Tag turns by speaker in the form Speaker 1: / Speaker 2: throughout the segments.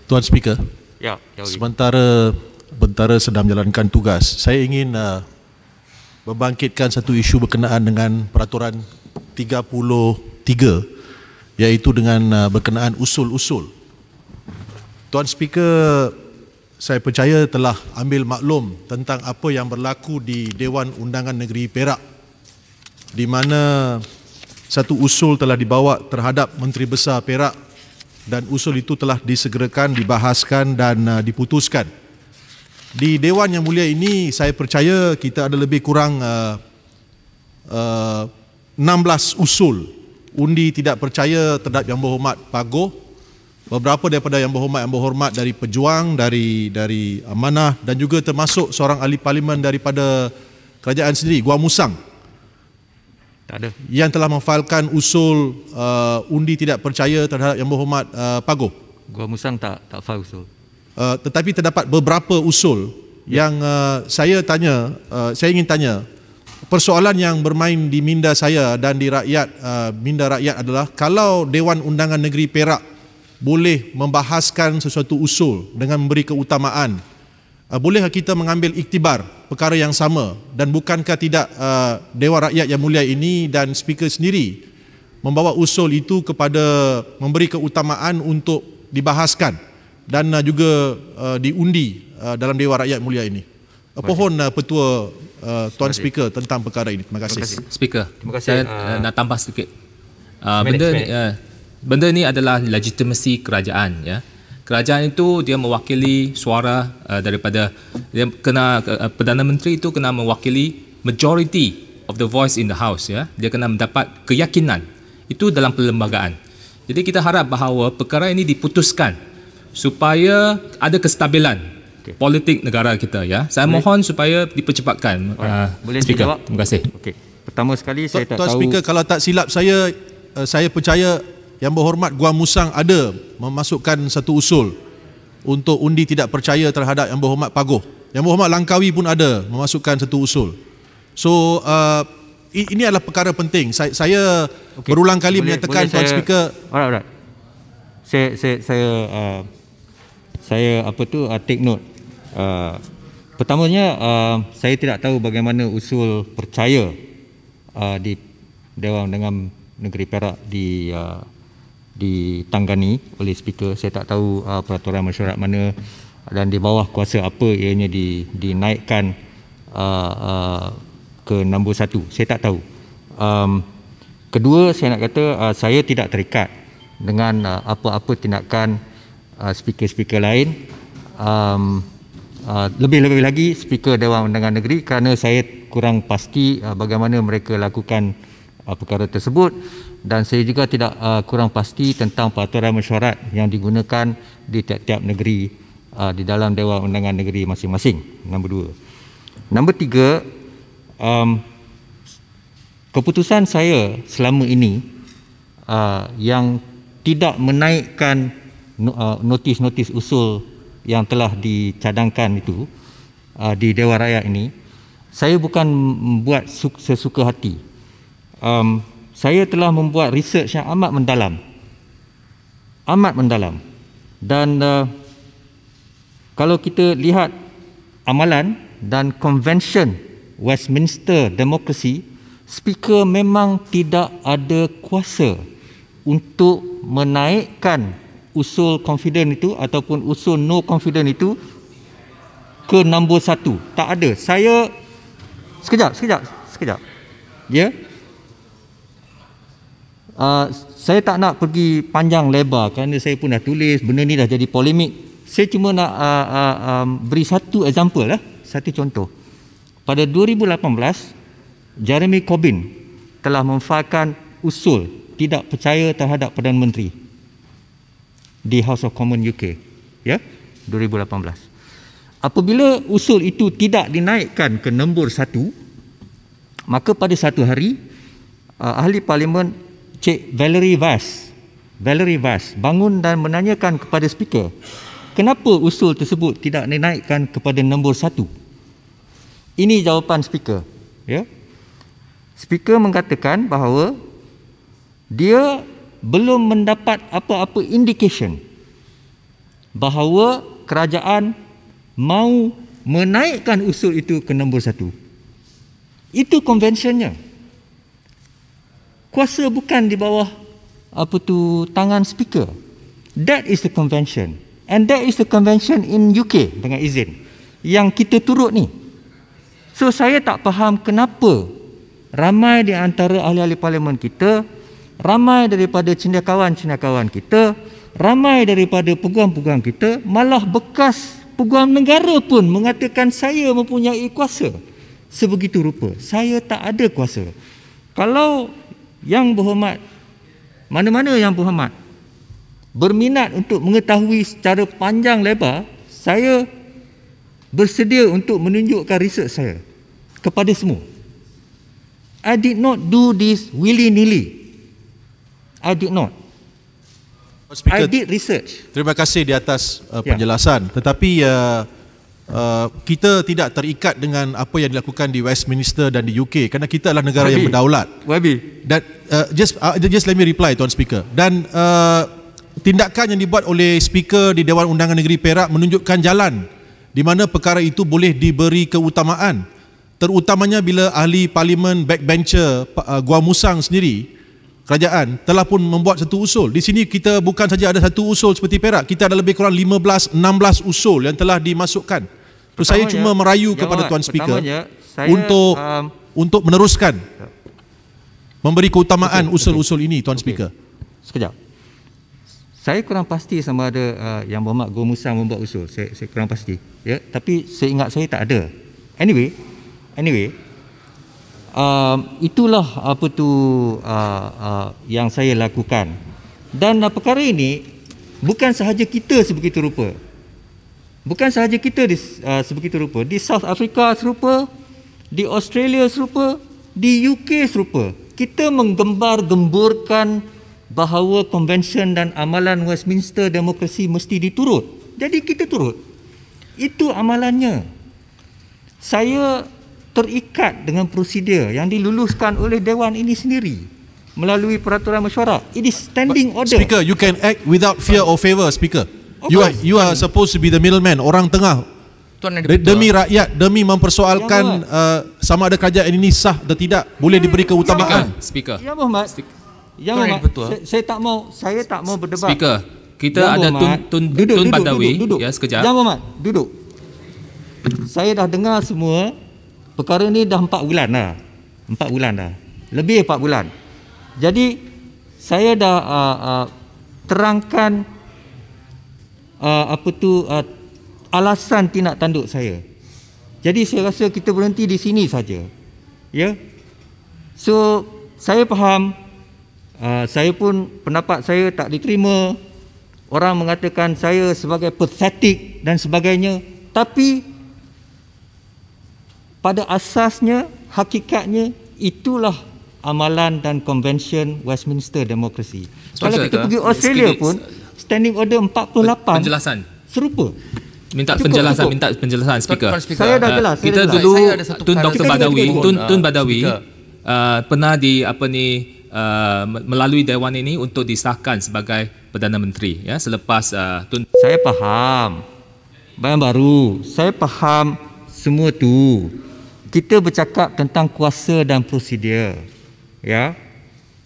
Speaker 1: Tuan Speaker,
Speaker 2: Ya,
Speaker 1: sementara bentara sedang menjalankan tugas, saya ingin membangkitkan satu isu berkenaan dengan peraturan 33, iaitu dengan berkenaan usul-usul. Tuan Speaker, saya percaya telah ambil maklum tentang apa yang berlaku di Dewan Undangan Negeri Perak, di mana satu usul telah dibawa terhadap Menteri Besar Perak dan usul itu telah disegerakan, dibahaskan dan diputuskan. Di Dewan Yang Mulia ini saya percaya kita ada lebih kurang 16 usul undi tidak percaya terhadap Yang Berhormat Pagoh. Beberapa daripada Yang Berhormat dari Pejuang, dari Amanah dan juga termasuk seorang ahli parlimen daripada kerajaan sendiri, Gua Musang,
Speaker 2: tak ada,
Speaker 1: yang telah memfailkan usul undi tidak percaya terhadap Yang Berhormat Pagoh.
Speaker 2: Gua Musang tak file usul.
Speaker 1: Tetapi terdapat beberapa usul yang saya ingin tanya. Persoalan yang bermain di minda saya dan di minda rakyat adalah, kalau Dewan Undangan Negeri Perak boleh membahaskan sesuatu usul dengan memberi keutamaan, bolehkah kita mengambil iktibar perkara yang sama, dan bukankah tidak Dewan Rakyat Yang Mulia ini dan Speaker sendiri membawa usul itu kepada memberi keutamaan untuk dibahaskan dan juga diundi dalam Dewan Rakyat Mulia ini? Pohon petua Tuan Speaker tentang perkara ini. Terima kasih.
Speaker 3: Speaker,
Speaker 2: Terima kasih.
Speaker 3: saya nak tambah sedikit.
Speaker 2: Minute.
Speaker 3: Benda ni adalah legitimasi kerajaan, ya. Kerajaan itu dia mewakili suara daripada Perdana Menteri itu kena mewakili majority of the voice in the house, ya. Dia kena mendapat keyakinan itu dalam perlembagaan. Jadi kita harap bahawa perkara ini diputuskan supaya ada kestabilan politik negara kita, ya. Saya mohon supaya dipercepatkan.
Speaker 2: Boleh
Speaker 3: Speaker,
Speaker 2: dijawab?
Speaker 3: terima kasih.
Speaker 2: Okey. Pertama sekali saya tak
Speaker 1: Tuan
Speaker 2: tahu.
Speaker 1: Speaker, kalau tak silap saya percaya Yang Berhormat Gua Musang ada memasukkan satu usul untuk undi tidak percaya terhadap Yang Berhormat Pagoh. Yang Berhormat Langkawi pun ada memasukkan satu usul. So ini adalah perkara penting. Saya berulang kali menyatakan, Tuan Speaker.
Speaker 2: Alright. Saya take note. Pertamanya saya tidak tahu bagaimana usul percaya di Dewan Undangan Negeri Perak ditangani oleh Speaker. Saya tak tahu peraturan mesyuarat mana dan di bawah kuasa apa ianya dinaikkan ke nombor 1. Saya tak tahu. Kedua, saya nak kata saya tidak terikat dengan apa-apa tindakan speaker-speaker lain. Lebih-lebih lagi Speaker Dewan Undangan Negeri, kerana saya kurang pasti bagaimana mereka lakukan perkara tersebut, dan saya juga tidak kurang pasti tentang peraturan mesyuarat yang digunakan di tiap-tiap negeri di dalam Dewan Undangan Negeri masing-masing. Nombor 2. Nombor 3, keputusan saya selama ini yang tidak menaikkan notis-notis usul yang telah dicadangkan itu di Dewan Rakyat ini, saya bukan membuat sesuka hati. Saya telah membuat research yang amat mendalam, dan kalau kita lihat amalan dan konvensyen Westminster Democracy, Speaker memang tidak ada kuasa untuk menaikkan usul confident itu ataupun usul no confident itu ke nombor 1. Tak ada. Saya sekejap. Ya. Saya tak nak pergi panjang lebar kerana saya pun dah tulis, benda ni dah jadi polemik. Saya cuma nak beri satu example lah, satu contoh. Pada 2018, Jeremy Corbyn telah memfailkan usul tidak percaya terhadap Perdana Menteri di House of Commons UK, ya, 2018. Apabila usul itu tidak dinaikkan ke nombor 1, maka pada satu hari ahli parlimen Cik Valerie Vaz bangun dan menanyakan kepada Speaker, kenapa usul tersebut tidak dinaikkan kepada nombor 1? Ini jawapan Speaker, ya. Speaker mengatakan bahawa dia belum mendapat apa-apa indication bahawa kerajaan mau menaikkan usul itu ke nombor 1. Itu konvensyennya. Kuasa bukan di bawah tangan speaker. That is the convention. And that is the convention in UK dengan izin yang kita turut ni. So saya tak faham kenapa ramai di antara ahli-ahli parlimen kita, ramai daripada cendekiawan-cendekiawan kita, ramai daripada peguam-peguam kita, malah bekas peguam negara pun mengatakan saya mempunyai kuasa sebegitu rupa. Saya tak ada kuasa. Kalau yang berhormat, mana-mana yang berhormat berminat untuk mengetahui secara panjang lebar, saya bersedia untuk menunjukkan research saya kepada semua. I did not do this willy-nilly. I did not.
Speaker 1: Speaker,
Speaker 2: I did research.
Speaker 1: terima kasih di atas penjelasan. Tetapi kita tidak terikat dengan apa yang dilakukan di Westminster dan di UK kerana kita adalah negara yang berdaulat. Dan just let me reply, Tuan Speaker. Dan tindakan yang dibuat oleh Speaker di Dewan Undangan Negeri Perak menunjukkan jalan di mana perkara itu boleh diberi keutamaan, terutamanya bila ahli parlimen backbencher Gua Musang sendiri, kerajaan telah pun membuat satu usul. Di sini kita bukan saja ada satu usul seperti Perak, kita ada lebih kurang 15-16 usul yang telah dimasukkan. So saya cuma merayu kepada Tuan Speaker untuk meneruskan memberi keutamaan usul-usul ini, Tuan Speaker.
Speaker 2: Sekejap. Saya kurang pasti sama ada yang berhormat Gua Musang membuat usul. Saya kurang pasti. Ya, tapi saya ingat saya tak ada. Anyway, itulah yang saya lakukan. Dan perkara ini bukan sahaja kita sebegitu rupa. Bukan sahaja kita sebegitu rupa. Di South Africa serupa, di Australia serupa, di UK serupa. Kita menggembar-gemburkan bahawa konvensyen dan amalan Westminster demokrasi mesti diturut. Jadi kita turut. Itu amalannya. Saya terikat dengan prosedur yang diluluskan oleh Dewan ini sendiri melalui peraturan mesyuarat. It is standing order.
Speaker 1: Speaker, you can act without fear or favour, Speaker. You are supposed to be the middleman, orang tengah. Demi rakyat, demi mempersoalkan sama ada kerajaan ini sah atau tidak, boleh diberi keutamaan.
Speaker 3: Speaker.
Speaker 2: Ya Muhammad. Ya Muhammad. Saya tak mau berdebat.
Speaker 3: Speaker, kita ada Tun Badawi. Ya, sekejap.
Speaker 2: Ya Muhammad, duduk. Saya dah dengar semua. Perkara ni dah 4 bulan dah. 4 bulan dah. Lebih 4 bulan. Jadi saya dah terangkan alasan tindak tanduk saya. Jadi saya rasa kita berhenti di sini saja. Ya. So saya faham, saya pun pendapat saya tak diterima. Orang mengatakan saya sebagai pathetic dan sebagainya. Tapi pada asasnya, hakikatnya, itulah amalan dan konvensyen Westminster demokrasi. Kalau kita pergi Australia pun, standing order 48
Speaker 3: penjelasan
Speaker 2: serupa.
Speaker 3: Minta penjelasan Speaker.
Speaker 2: Saya dah jelas.
Speaker 3: Kita dulu Tun Dr. Badawi, Tun Badawi pernah melalui Dewan ini untuk disahkan sebagai Perdana Menteri, ya, selepas Tun.
Speaker 2: Saya faham. Bayan baru, saya faham semua tu. Kita bercakap tentang kuasa dan prosedur. Ya.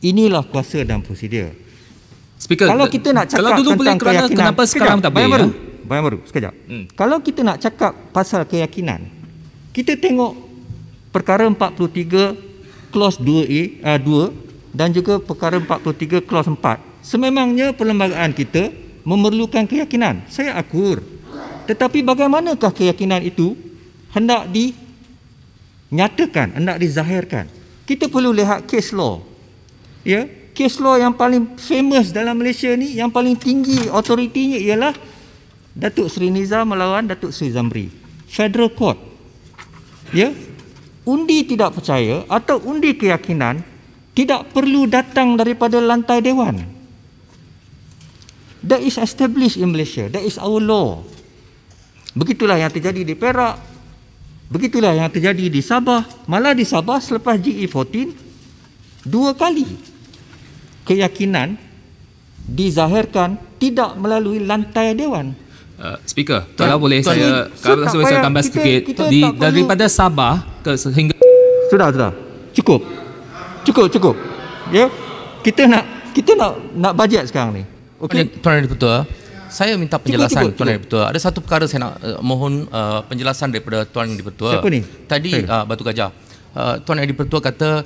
Speaker 2: Inilah kuasa dan prosedur.
Speaker 3: Speaker,
Speaker 2: kalau kita nak cakap
Speaker 3: dulu
Speaker 2: tentang keyakinan,
Speaker 3: kenapa sekarang tak boleh?
Speaker 2: Bayan baru, sekejap. Kalau kita nak cakap pasal keyakinan, kita tengok perkara 43 clause 2A 2 dan juga perkara 43 clause 4. Sememangnya perlembagaan kita memerlukan keyakinan. Saya akur. Tetapi bagaimanakah keyakinan itu hendak dinyatakan, hendak dizahirkan? Kita perlu lihat case law. Ya, case law yang paling famous dalam Malaysia ni, yang paling tinggi otoritinya ialah Datuk Seri Nizam melawan Datuk Seri Zamri. Federal Court. Ya. Undi tidak percaya atau undi keyakinan tidak perlu datang daripada lantai Dewan. That is established in Malaysia. That is our law. Begitulah yang terjadi di Perak. Begitulah yang terjadi di Sabah. Malah di Sabah selepas GE14 2 kali keyakinan dizahirkan tidak melalui lantai Dewan.
Speaker 3: Speaker, kalau boleh saya
Speaker 2: tak payah,
Speaker 3: tambah
Speaker 2: kita
Speaker 3: sedikit
Speaker 2: tak perlu.
Speaker 3: daripada Sabah ke sehingga
Speaker 2: Sudah. Cukup. Ya. Kita nak bajet sekarang ni. Okey.
Speaker 4: Tuan Yang Dipertua, saya minta penjelasan.
Speaker 2: Cukup.
Speaker 4: Tuan Yang Dipertua, ada satu perkara saya nak mohon penjelasan daripada Tuan Yang Dipertua.
Speaker 2: Siapa ni?
Speaker 4: Tadi Batu Gajah. Tuan Yang Dipertua kata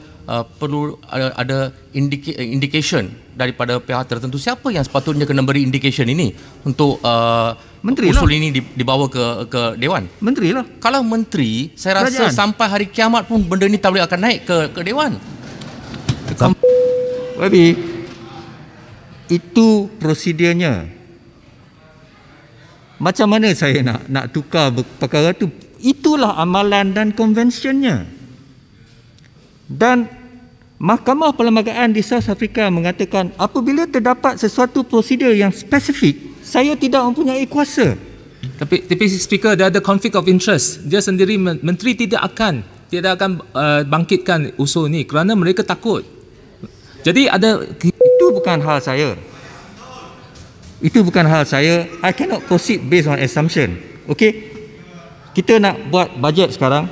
Speaker 4: perlu ada indication daripada pihak tertentu. Siapa yang sepatutnya kena beri indication ini untuk
Speaker 2: Menteri
Speaker 4: usul
Speaker 2: lah.
Speaker 4: ini dibawa ke Dewan?
Speaker 2: Menteri lah.
Speaker 4: Kalau menteri, saya rasa
Speaker 2: Kerajaan.
Speaker 4: sampai hari kiamat pun benda ini tak boleh akan naik ke Dewan.
Speaker 2: Babi, itu prosedurnya. Macam mana saya nak tukar perkara tu? Itulah amalan dan konvensinya. Dan Mahkamah Perlembagaan di South Africa mengatakan apabila terdapat sesuatu prosedur yang spesifik, saya tidak mempunyai kuasa.
Speaker 3: tapi Speaker, dia ada conflict of interest. Dia sendiri menteri tidak akan bangkitkan usul ni kerana mereka takut. Jadi ada
Speaker 2: Itu bukan hal saya. I cannot proceed based on assumption. Okey? Kita nak buat bajet sekarang.